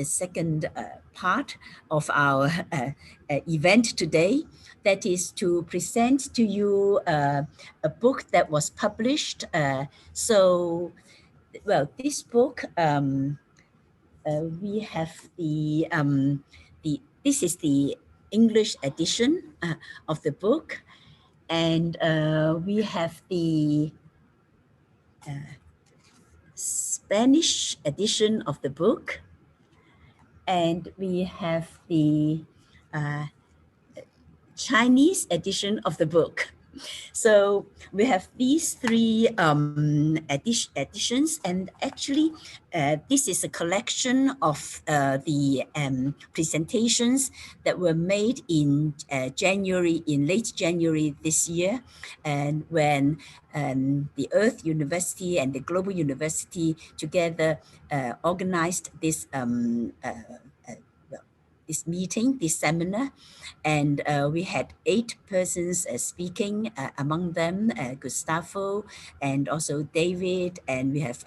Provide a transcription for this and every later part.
the second part of our event today. That is to present to you a book that was published. Well, this book, we have this is the English edition of the book, and we have the Spanish edition of the book, and we have the Chinese edition of the book. So we have these three editions, and actually this is a collection of the presentations that were made in late January this year, and when the Earth University and the Global University together organized this this meeting, this seminar, and we had 8 persons speaking, among them Gustavo and also David, and we have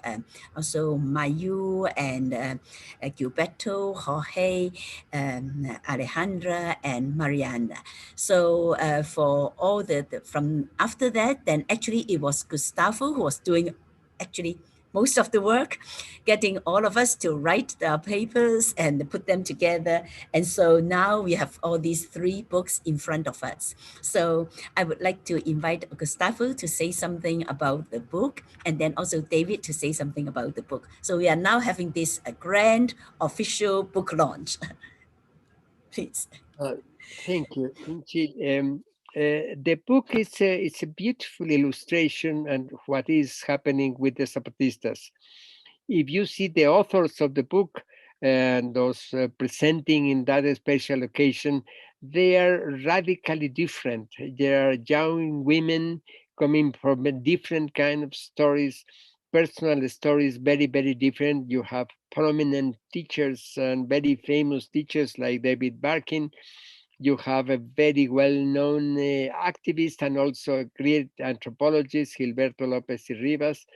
also Mayu and Gilberto, Jorge, Alejandra, and Mariana. So for all from after that, then actually it was Gustavo who was doing actually most of the work, getting all of us to write the papers and put them together. And so now we have all these 3 books in front of us. So I would like to invite Gustavo to say something about the book, and then also David to say something about the book. So we are now having this grand official book launch. Please. Thank you, Inchi. The book is it's a beautiful illustration and what is happening with the Zapatistas. If you see the authors of the book and those presenting in that special occasion, they are radically different. They are young women coming from a different kind of stories, personal stories, very, very different. You have prominent teachers and very famous teachers like David Barkin. You have a very well-known activist and also a great anthropologist, Gilberto Lopez y Rivas.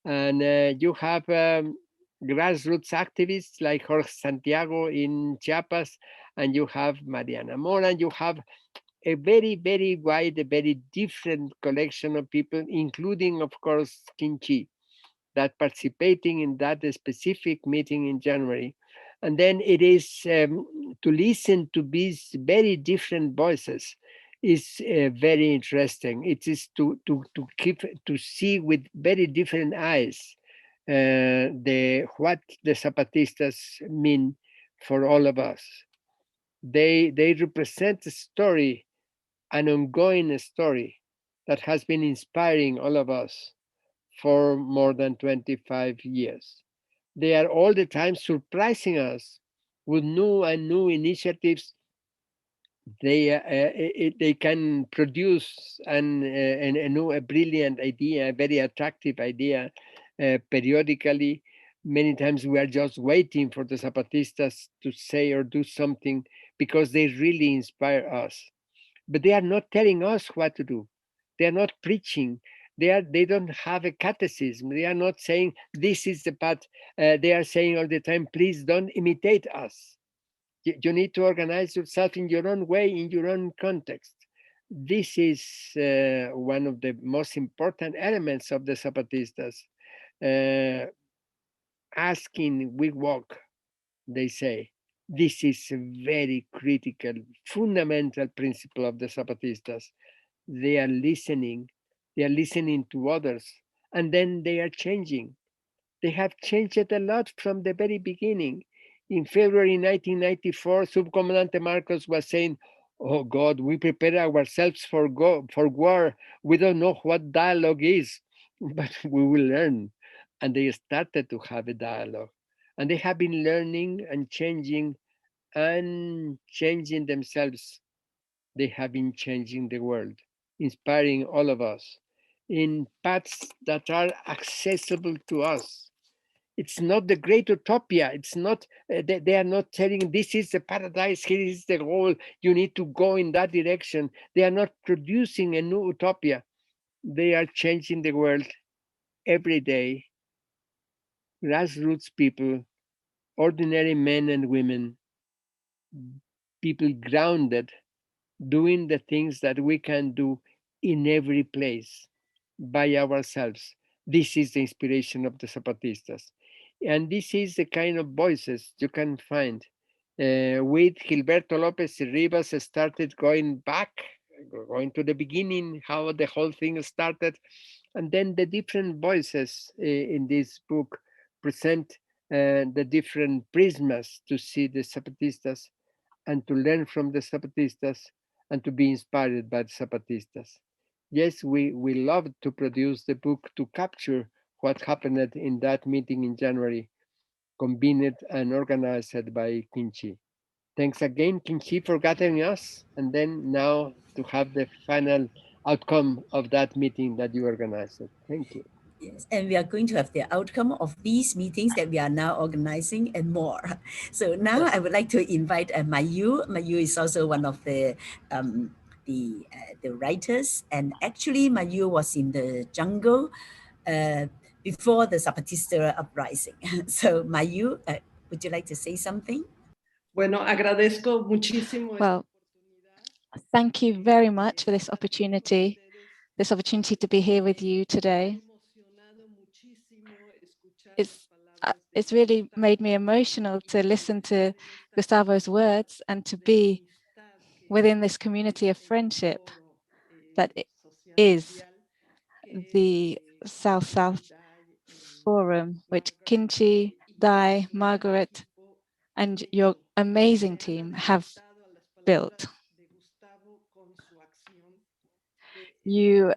And you have grassroots activists like Jorge Santiago in Chiapas, and you have Mariana Mora, and you have a very, very wide, a very different collection of people, including, of course, Kinchi, that participating in that specific meeting in January. And then it is to listen to these very different voices is very interesting. It is to see with very different eyes what the Zapatistas mean for all of us. They represent a story, an ongoing story that has been inspiring all of us for more than 25 years. They are all the time surprising us with new and new initiatives. They can produce a brilliant idea, a very attractive idea periodically. Many times we are just waiting for the Zapatistas to say or do something because they really inspire us. But they are not telling us what to do. They are not preaching. They don't have a catechism. They are not saying this is the path. They are saying all the time, please don't imitate us. You need to organize yourself in your own way, in your own context. This is one of the most important elements of the Zapatistas. Asking, we walk, they say. This is a very critical, fundamental principle of the Zapatistas. They are listening to others, and then they are changing. They have changed a lot from the very beginning. In February 1994, Subcomandante Marcos was saying, oh God, we prepare ourselves for war. We don't know what dialogue is, but we will learn. And they started to have a dialogue. And they have been learning and changing themselves. They have been changing the world, inspiring all of us in paths that are accessible to us. It's not the great utopia. It's not, they are not telling this is the paradise, here is the goal, you need to go in that direction. They are not producing a new utopia. They are changing the world every day. Grassroots people ordinary men and women, people grounded, doing the things that we can do in every place by ourselves. This is the inspiration of the Zapatistas. And this is the kind of voices you can find. With Gilberto Lopez Rivas started going back, going to the beginning, how the whole thing started. And then the different voices in this book present the different prismas to see the Zapatistas and to learn from the Zapatistas and to be inspired by the Zapatistas. Yes, we love to produce the book to capture what happened in that meeting in January, convened and organized by Kinchi. Thanks again, Kinchi, for gathering us, and then now to have the final outcome of that meeting that you organized. Thank you. Yes, and we are going to have the outcome of these meetings that we are now organizing and more. So now I would like to invite Mayu. Mayu is also one of the writers, and actually Mayu was in the jungle uh, before the Zapatista uprising. So Mayu, would you like to say something? Bueno, agradezco muchísimo. Well, thank you very much for this opportunity to be here with you today. It's really made me emotional to listen to Gustavo's words and to be within this community of friendship that is the South-South Forum, which Kinchi, Dai, Margaret, and your amazing team have built. You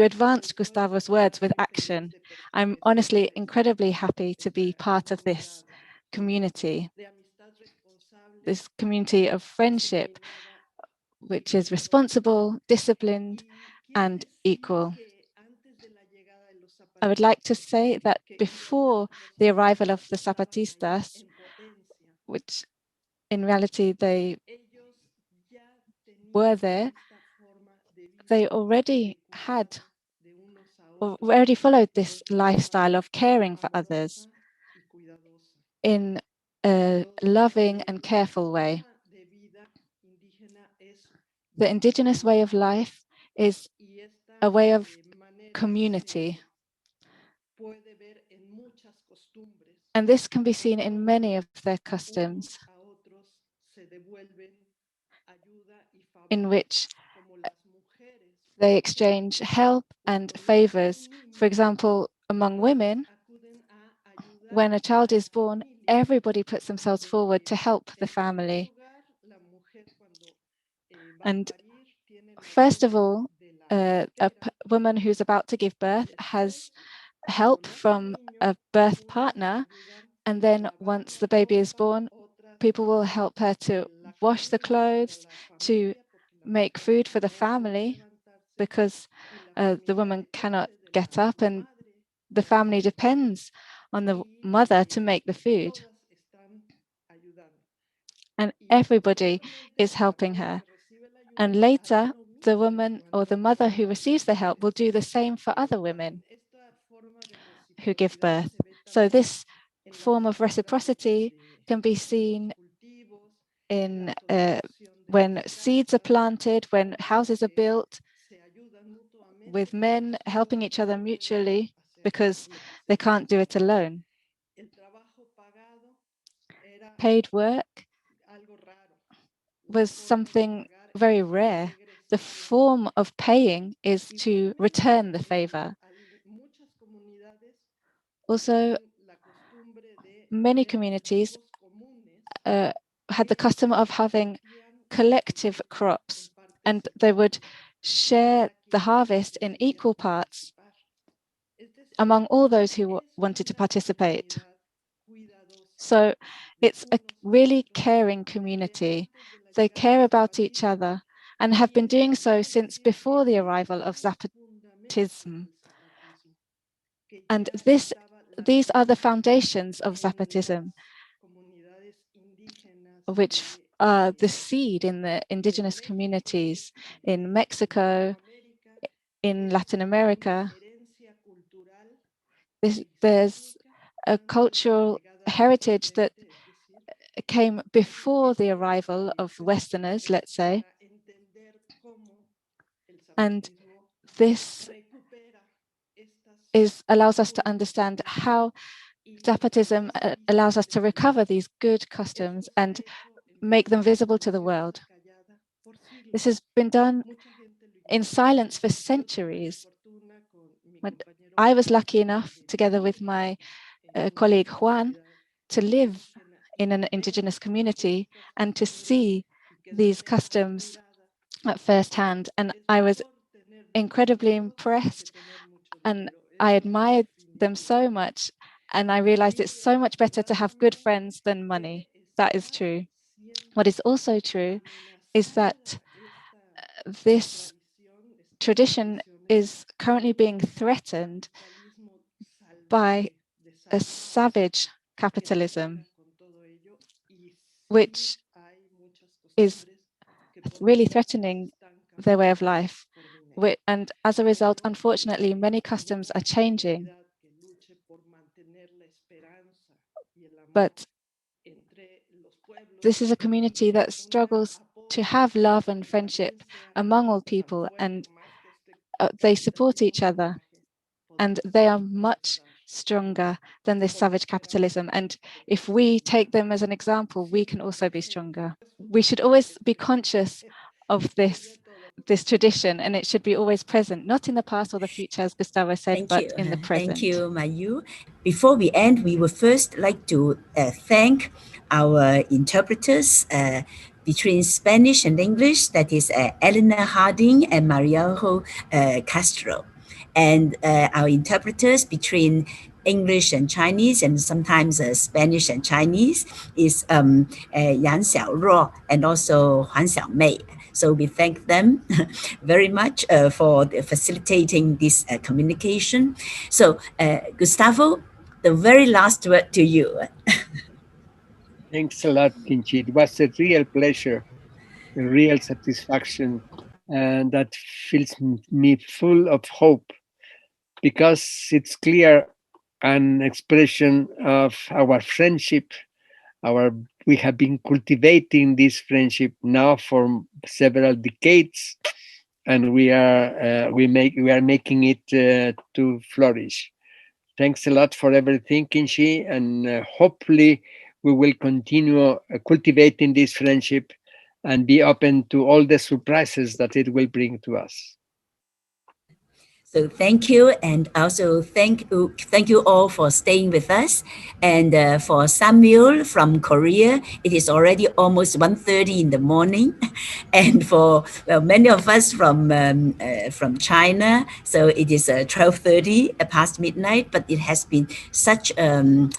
advanced Gustavo's words with action. I'm honestly incredibly happy to be part of this community of friendship, which is responsible, disciplined, and equal. I would like to say that before the arrival of the Zapatistas, which in reality they were there, they already followed this lifestyle of caring for others in a loving and careful way. The indigenous way of life is a way of community. And this can be seen in many of their customs, in which they exchange help and favors. For example, among women, when a child is born, everybody puts themselves forward to help the family. And first of all, a woman who's about to give birth has help from a birth partner, and then once the baby is born, people will help her to wash the clothes, to make food for the family, because the woman cannot get up and the family depends on the mother to make the food. And everybody is helping her. And later, the woman or the mother who receives the help will do the same for other women who give birth. So this form of reciprocity can be seen in when seeds are planted, when houses are built, with men helping each other mutually because they can't do it alone. Paid work was something very rare. The form of paying is to return the favor. Also, many communities had the custom of having collective crops, and they would share the harvest in equal parts among all those who wanted to participate. So it's a really caring community. They care about each other and have been doing so since before the arrival of Zapatism. And these are the foundations of Zapatism, which are the seed in the indigenous communities in Mexico, in Latin America, There's a cultural heritage that came before the arrival of Westerners, let's say, and this allows us to understand how Zapatism allows us to recover these good customs and make them visible to the world. This has been done in silence for centuries. But I was lucky enough, together with my colleague Juan, to live in an indigenous community and to see these customs at first hand. And I was incredibly impressed and I admired them so much. And I realized it's so much better to have good friends than money. That is true. What is also true is that this tradition is currently being threatened by a savage capitalism, which is really threatening their way of life. And as a result, unfortunately, many customs are changing. But this is a community that struggles to have love and friendship among all people, and they support each other, and they are much stronger than this savage capitalism. And if we take them as an example, we can also be stronger. We should always be conscious of this tradition, and it should be always present, not in the past or the future, as Gustavo said, but in the present. Thank you, Mayu. Before we end, we would first like to thank our interpreters between Spanish and English, that is Eleanor Harding and Mariajo Castro. And our interpreters between English and Chinese, and sometimes Spanish and Chinese, is Yan Xiaoruo and also Huan Xiaomei. So we thank them very much for facilitating this communication. So Gustavo, the very last word to you. Thanks a lot, Kinchi. It was a real pleasure, a real satisfaction, and that fills me full of hope, because it's clear an expression of our friendship. We have been cultivating this friendship now for several decades, and we are making it to flourish. Thanks a lot for everything, Kinshi, and hopefully we will continue cultivating this friendship and be open to all the surprises that it will bring to us. So thank you, and also thank you all for staying with us. And for Samuel from Korea, it is already almost 1:30 in the morning, and for many of us from China, so it is 12:30 past midnight. But it has been such an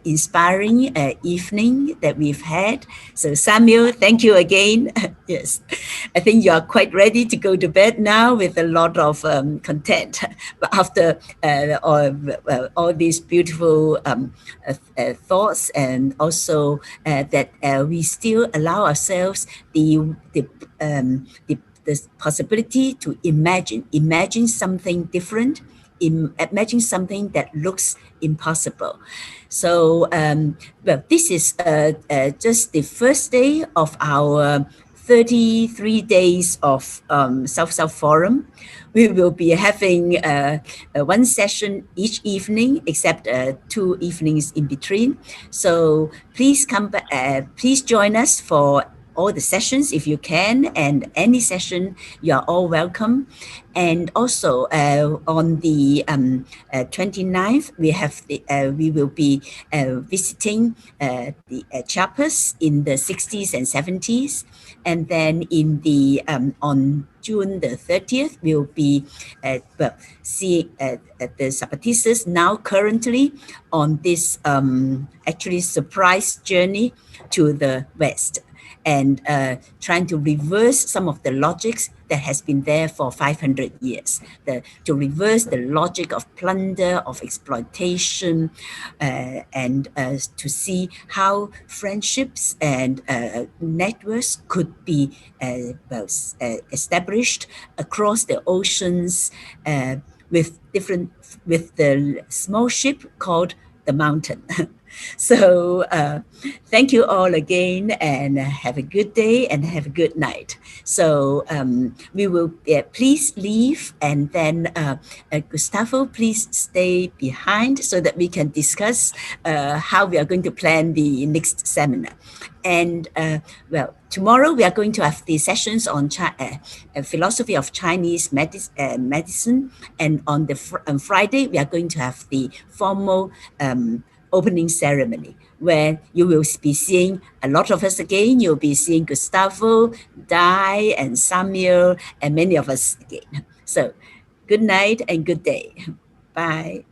inspiring evening that we've had. So Samuel, thank you again. Yes, I think you are quite ready to go to bed now with a lot of content. But after all these beautiful thoughts, and also that we still allow ourselves the possibility to imagine something different, imagine something that looks impossible. So well, this is just the first day of our 33 days of South Forum. We will be having one session each evening, except 2 evenings in between. So please come back, please join us for all the sessions if you can, and any session, you are all welcome. And also on the 29th, we will be visiting the Chiapas in the 60s and 70s. And then in the on June the 30th, we'll be seeing the Zapatistas now currently on this actually surprise journey to the West, and trying to reverse some of the logics that has been there for 500 years, to reverse the logic of plunder, of exploitation, and to see how friendships and networks could be established across the oceans with the small ship called the mountain. So thank you all again, and have a good day and have a good night. So we will please leave, and then Gustavo, please stay behind so that we can discuss how we are going to plan the next seminar. And well, tomorrow we are going to have the sessions on philosophy of Chinese medicine, and on Friday we are going to have the formal opening ceremony, where you will be seeing a lot of us again. You'll be seeing Gustavo, Dai, and Samuel, and many of us again. So good night and good day. Bye.